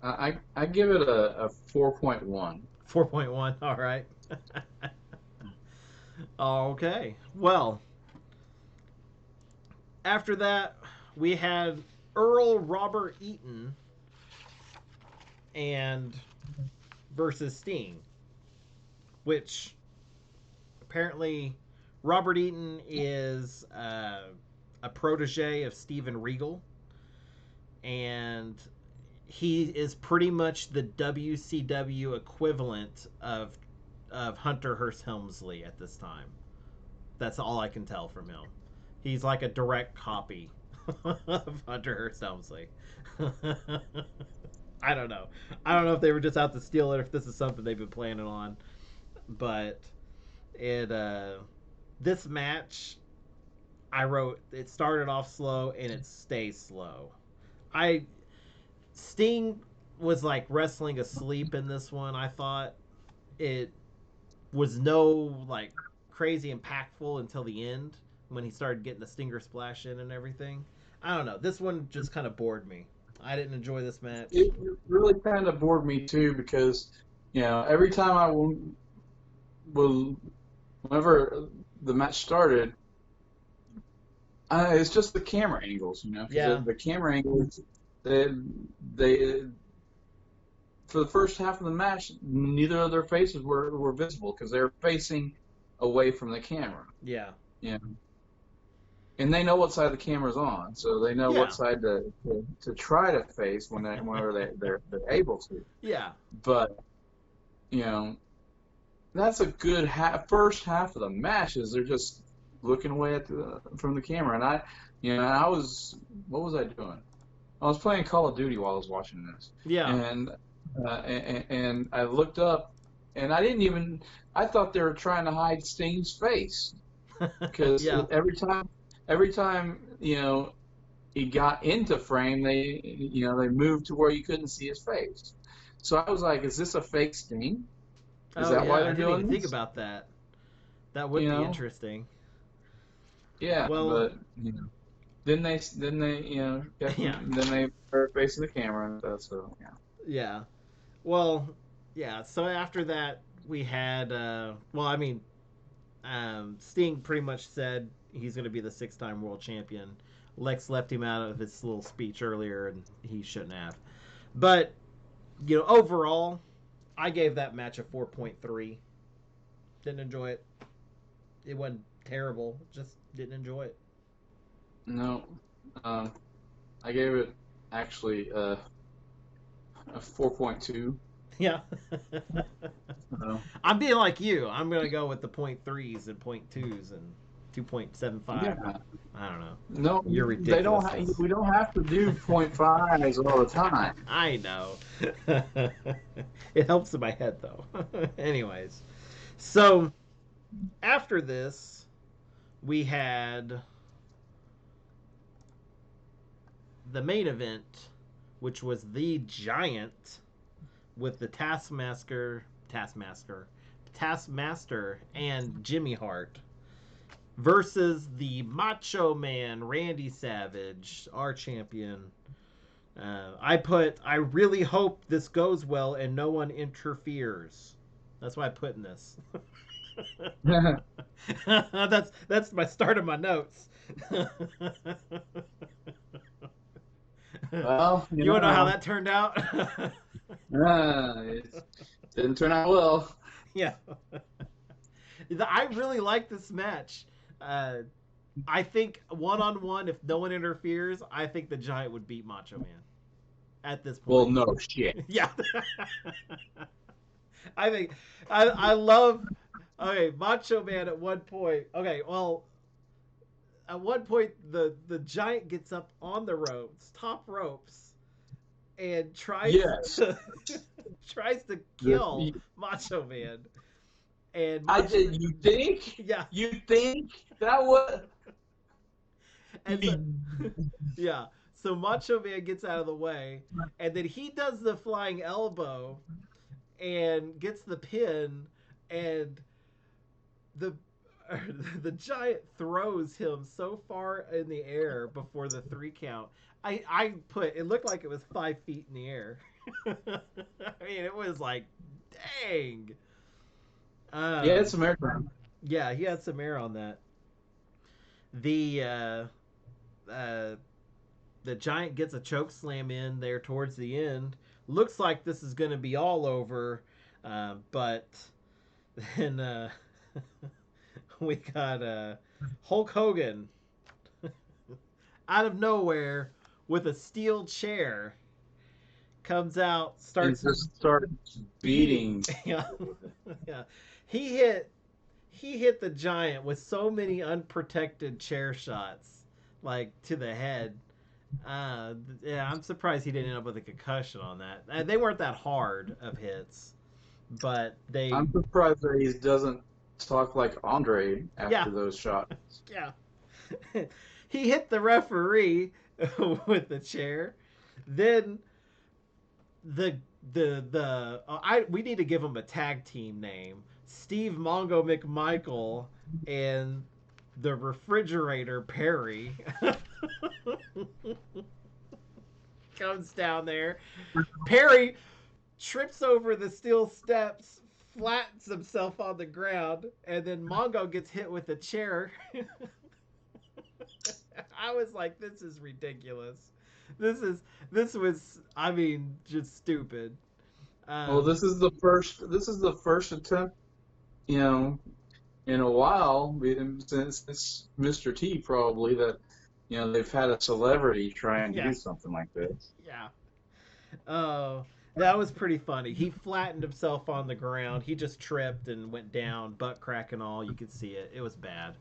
I give it a 4.1.
4.1, all right. Okay, well, after that, we had Earl Robert Eaton versus Sting, which apparently Robert Eaton is a protege of Steven Regal, and he is pretty much the WCW equivalent of Hunter Hearst Helmsley at this time. That's all I can tell from him. He's like a direct copy of Hunter Hearst Helmsley. I don't know. I don't know if they were just out to steal it, or if this is something they've been planning on. But this match, I wrote, it started off slow and it stays slow. Sting was like wrestling asleep in this one. I thought it was no like crazy impactful until the end when he started getting the Stinger splash in and everything. I don't know. This one just kind of bored me. I didn't enjoy this match.
It really kind of bored me too because, every time whenever the match started, it's just the camera angles,
Yeah.
The camera angles, they for the first half of the match, neither of their faces were visible because they were facing away from the camera.
Yeah.
Yeah. and they know what side the camera's on, so they know
Yeah.
what side to try to face whenever they're able to.
Yeah.
But that's a good first half of the match. Is they're just looking away from the camera, and I was, what was I doing? I was playing Call of Duty while I was watching this.
Yeah.
And I looked up, and I thought they were trying to hide Sting's face, because
Yeah.
every time he got into frame, they moved to where you couldn't see his face. So I was like, is this a fake Sting? Is that why they're
I didn't
doing
even think
this?
about that. That would be interesting.
Yeah,
Well,
but then they
Yeah.
then they were facing the camera and stuff. So
Yeah. Well, yeah. So after that, we had. Sting pretty much said he's going to be the 6-time world champion. Lex left him out of his little speech earlier, and he shouldn't have. But overall, I gave that match a 4.3. Didn't enjoy it. It wasn't terrible. Just didn't enjoy it.
No, I gave it actually a 4.2.
Yeah.
No.
I'm being like you. I'm going to go with the 0.3s and 0.2s and 2.75.
Yeah.
I don't know.
No,
You're ridiculous.
We don't have to do 0.5s all the time.
I know. It helps in my head, though. Anyways. So, after this, we had the main event, which was the Giant with the Taskmaster, and Jimmy Hart versus the Macho Man, Randy Savage, our champion. I really hope this goes well and no one interferes. That's why I put in this. That's my start of my notes.
Well,
you want to know how that turned out?
It didn't turn out well.
Yeah. I really like this match. I think one-on-one, if no one interferes, I think the Giant would beat Macho Man at this point.
Well, no shit.
Yeah. I think I love. Okay, Macho Man at one point. Okay, well, at one point the Giant gets up on the ropes, top ropes, and tries to kill Macho Man. And
You think?
Yeah.
You think that would?
And so, yeah. So Macho Man gets out of the way, and then he does the flying elbow, and gets the pin, and the Giant throws him so far in the air before the 3 count. I put it looked like it was 5 feet in the air. I mean, it was like, dang.
Yeah, it's American.
Yeah, he had some air on that. The Giant gets a choke slam in there towards the end. Looks like this is going to be all over, but then we got Hulk Hogan out of nowhere with a steel chair. Comes out, starts
beating.
Yeah, yeah. He hit the Giant with so many unprotected chair shots, like to the head. Yeah, I'm surprised he didn't end up with a concussion on that. They weren't that hard of hits, but they.
I'm surprised that he doesn't talk like Andre after those shots.
Yeah, he hit the referee with the chair. Then we need to give him a tag team name. Steve Mongo McMichael and the Refrigerator Perry comes down there. Perry trips over the steel steps, flattens himself on the ground, and then Mongo gets hit with a chair. I was like, this is ridiculous. This was, I mean, just stupid.
Well, this is the first attempt, in a while, since Mr. T probably, that they've had a celebrity try and
Yeah.
do something like this.
Yeah. Oh, that was pretty funny. He flattened himself on the ground. He just tripped and went down, butt crack and all. You could see it. It was bad.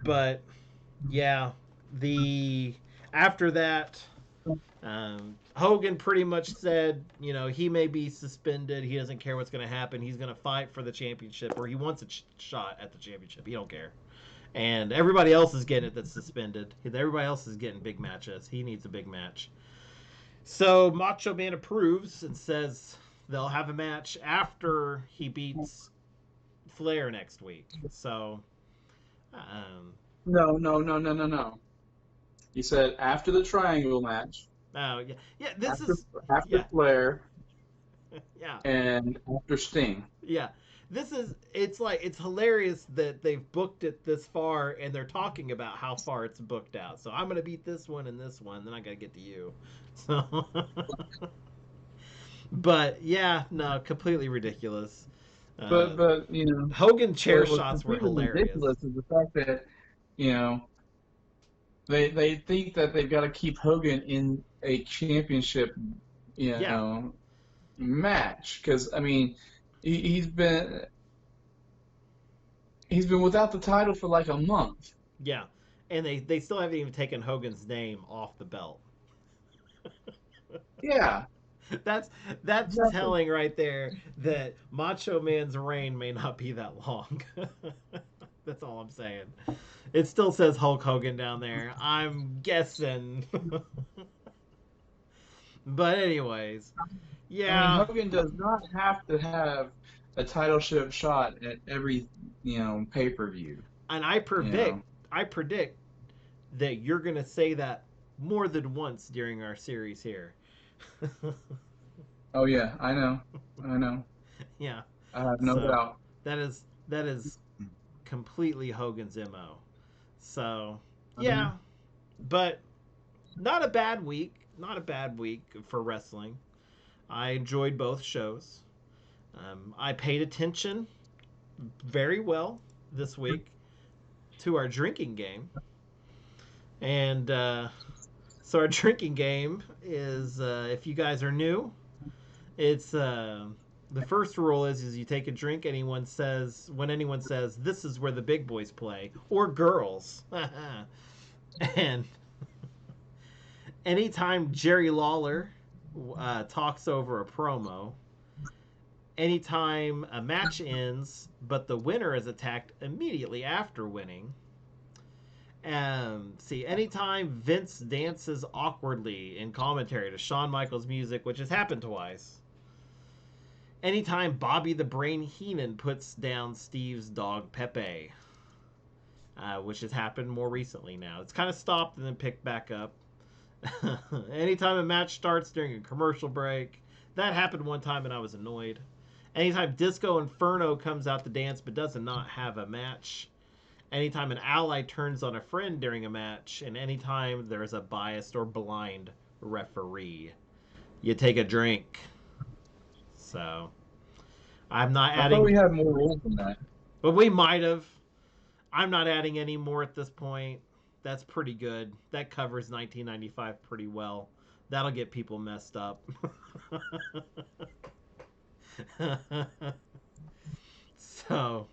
But yeah, the after that, Hogan pretty much said, he may be suspended. He doesn't care what's going to happen. He's going to fight for the championship, or he wants a shot at the championship. He don't care. And everybody else is getting it that's suspended. Everybody else is getting big matches. He needs a big match. So Macho Man approves and says they'll have a match after he beats Flair next week. So,
No. He said after the triangle match.
Oh yeah.
After Flair.
Yeah.
And after Sting.
Yeah. It's hilarious that they've booked it this far and they're talking about how far it's booked out. So I'm gonna beat this one and this one, then I gotta get to you. So, but yeah, no, completely ridiculous.
But
Hogan chair shots were hilarious.
Ridiculous is the fact that they think that they've got to keep Hogan in a championship match, because he's been without the title for like a month.
Yeah, and they still haven't even taken Hogan's name off the belt.
Yeah.
That's telling right there that Macho Man's reign may not be that long. That's all I'm saying. It still says Hulk Hogan down there. I'm guessing. But anyways, yeah.
Hogan does not have to have a title shot at every pay-per-view.
And I predict that you're gonna say that more than once during our series here.
Oh yeah, I know.
Yeah,
I have no doubt.
That is completely Hogan's MO. So yeah, but not a bad week. Not a bad week for wrestling. I enjoyed both shows. I paid attention very well this week to our drinking game. And so our drinking game is, if you guys are new, it's the first rule is you take a drink. When anyone says this is where the big boys play, or girls, and anytime Jerry Lawler talks over a promo, anytime a match ends but the winner is attacked immediately after winning. Anytime Vince dances awkwardly in commentary to Shawn Michaels music, which has happened twice. Anytime Bobby the Brain Heenan puts down Steve's dog Pepe, which has happened more recently now. It's kind of stopped and then picked back up. Anytime a match starts during a commercial break. That happened one time and I was annoyed. Anytime Disco Inferno comes out to dance but does not have a match. Anytime an ally turns on a friend during a match. And anytime there's a biased or blind referee. You take a drink. So, I'm not adding...
I thought we had more rules than that.
But we might have. I'm not adding any more at this point. That's pretty good. That covers 1995 pretty well. That'll get people messed up. So,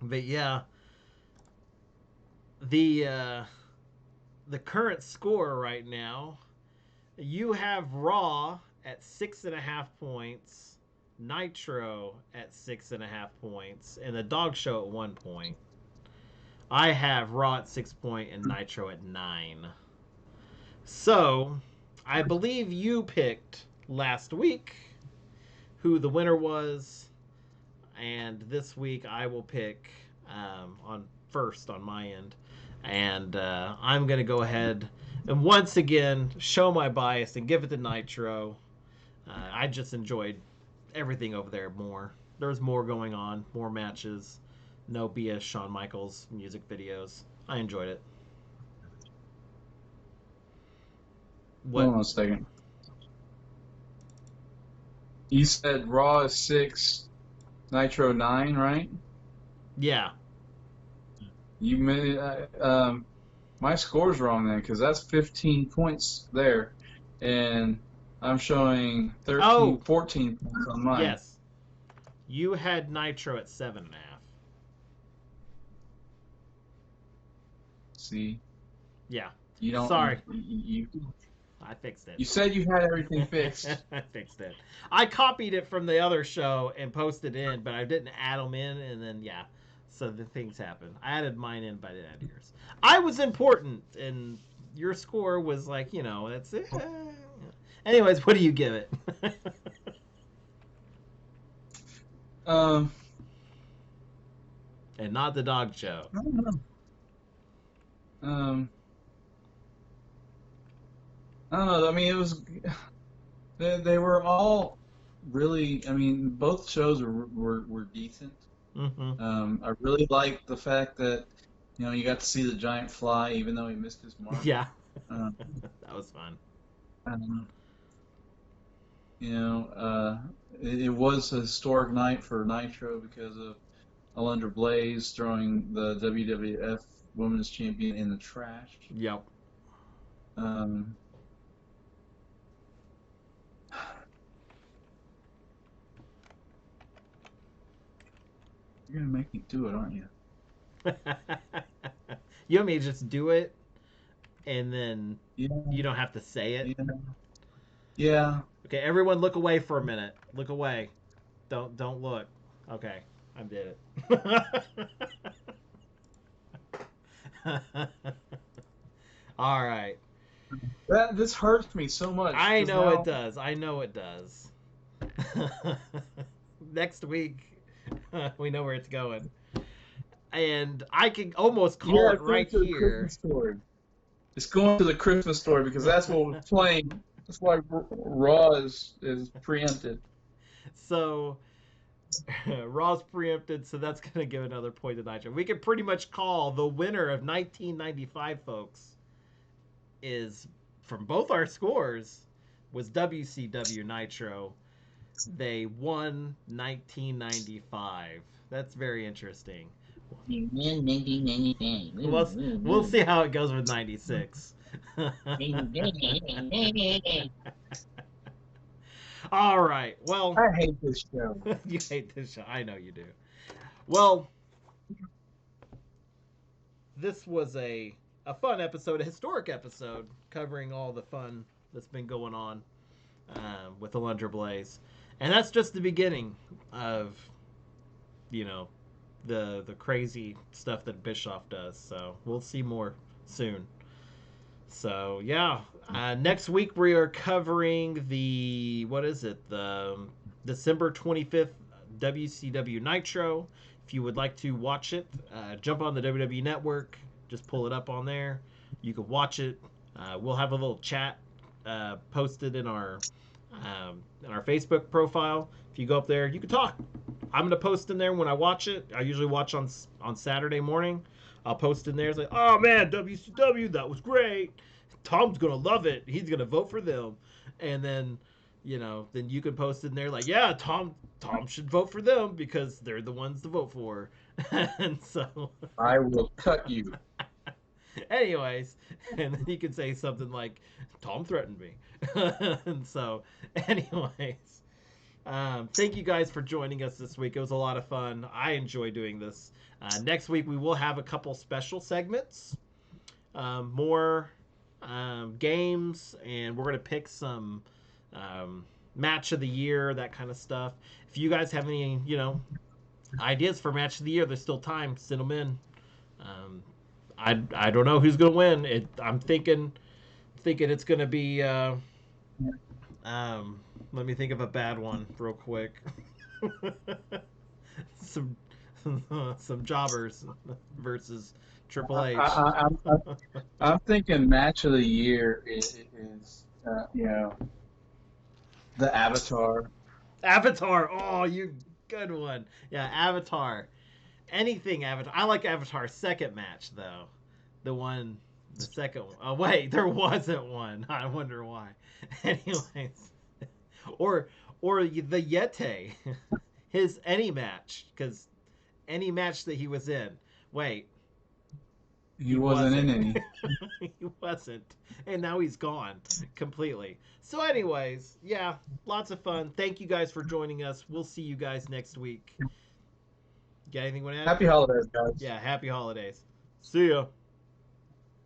but yeah, the current score right now, you have Raw at 6.5 points, Nitro at 6.5 points, and the Dog Show at 1 point. I have Raw at 6 points and Nitro at 9. So, I believe you picked last week who the winner was, and this week I will pick on my end, and I'm gonna go ahead and once again show my bias and give it to Nitro. I just enjoyed everything over there more. There's more going on, more matches, no BS Shawn Michaels music videos. I enjoyed it. What?
Hold on a second. You said Raw is 6, Nitro 9, right?
Yeah.
You made my score's wrong then, because that's 15 points there, and I'm showing 14 points on mine.
Yes. You had Nitro at 7.5.
See?
Yeah.
You don't.
Sorry.
You
I fixed it.
You said you had everything fixed.
I fixed it. I copied it from the other show and posted it in, but I didn't add them in, and then, yeah. So the things happen. I added mine in, but I didn't add yours. I was important, and your score was like, that's it. Anyways, what do you give it? And not the dog show.
I don't know. I don't know. I mean, it was. They were all really. I mean, both shows were decent.
Mm-hmm.
I really liked the fact that you got to see the giant fly, even though he missed his mark.
Yeah, that was fun.
It was a historic night for Nitro because of Alundra Blaze throwing the WWF Women's Champion in the trash.
Yep.
You're gonna make me do it, aren't you?
You want me to just do it, and then
Yeah.
you don't have to say it?
Yeah.
Okay, everyone, look away for a minute. Look away. Don't look. Okay, I did it. All right.
This hurts me so much.
I know it does. Next week, we know where it's going. And I can almost call it right here.
It's going to the Christmas story because that's what we're playing. That's why Raw is preempted.
So, Raw's preempted, so that's going to give another point to Nitro. We can pretty much call the winner of 1995, folks, is, from both our scores, was WCW Nitro. They won 1995. That's very interesting. We'll see how it goes with 96. All right. Well,
I hate this show.
You hate this show. I know you do. Well, this was a fun episode, a historic episode, covering all the fun that's been going on with Alundra Blaze. And that's just the beginning of, the crazy stuff that Bischoff does. So we'll see more soon. So yeah, next week we are covering the December 25th WCW Nitro. If you would like to watch it, jump on the WWE Network. Just pull it up on there. You can watch it. We'll have a little chat posted in our Facebook profile. If you go up there, you can talk. I'm gonna post in there when I watch it. I usually watch on Saturday morning. I'll post in there. It's like, oh man, WCW, that was great. Tom's gonna love it. He's gonna vote for them. And then, then you can post in there like, yeah, Tom should vote for them because they're the ones to vote for. And so
I will cut you.
Anyways, and then you can say something like, Tom threatened me. And so, anyways, thank you guys for joining us this week. It was a lot of fun. I enjoy doing this. Next week, we will have a couple special segments, more games, and we're going to pick some match of the year, that kind of stuff. If you guys have any, ideas for match of the year, there's still time. Send them in. I don't know who's going to win. I'm thinking it's going to be. Let me think of a bad one real quick. some jobbers versus Triple H.
I'm thinking match of the year is the Avatar.
Avatar. Oh, you good one. Yeah, Avatar. Anything Avatar. I like Avatar's second match though. The second one. Oh wait, there wasn't one. I wonder why. Anyways, or the Yeti. any match, because any match that he was in. Wait.
He wasn't in any.
He wasn't. And now he's gone completely. So anyways, yeah, lots of fun. Thank you guys for joining us. We'll see you guys next week. Got anything you want to add?
Happy holidays, guys.
Yeah, happy holidays. See ya.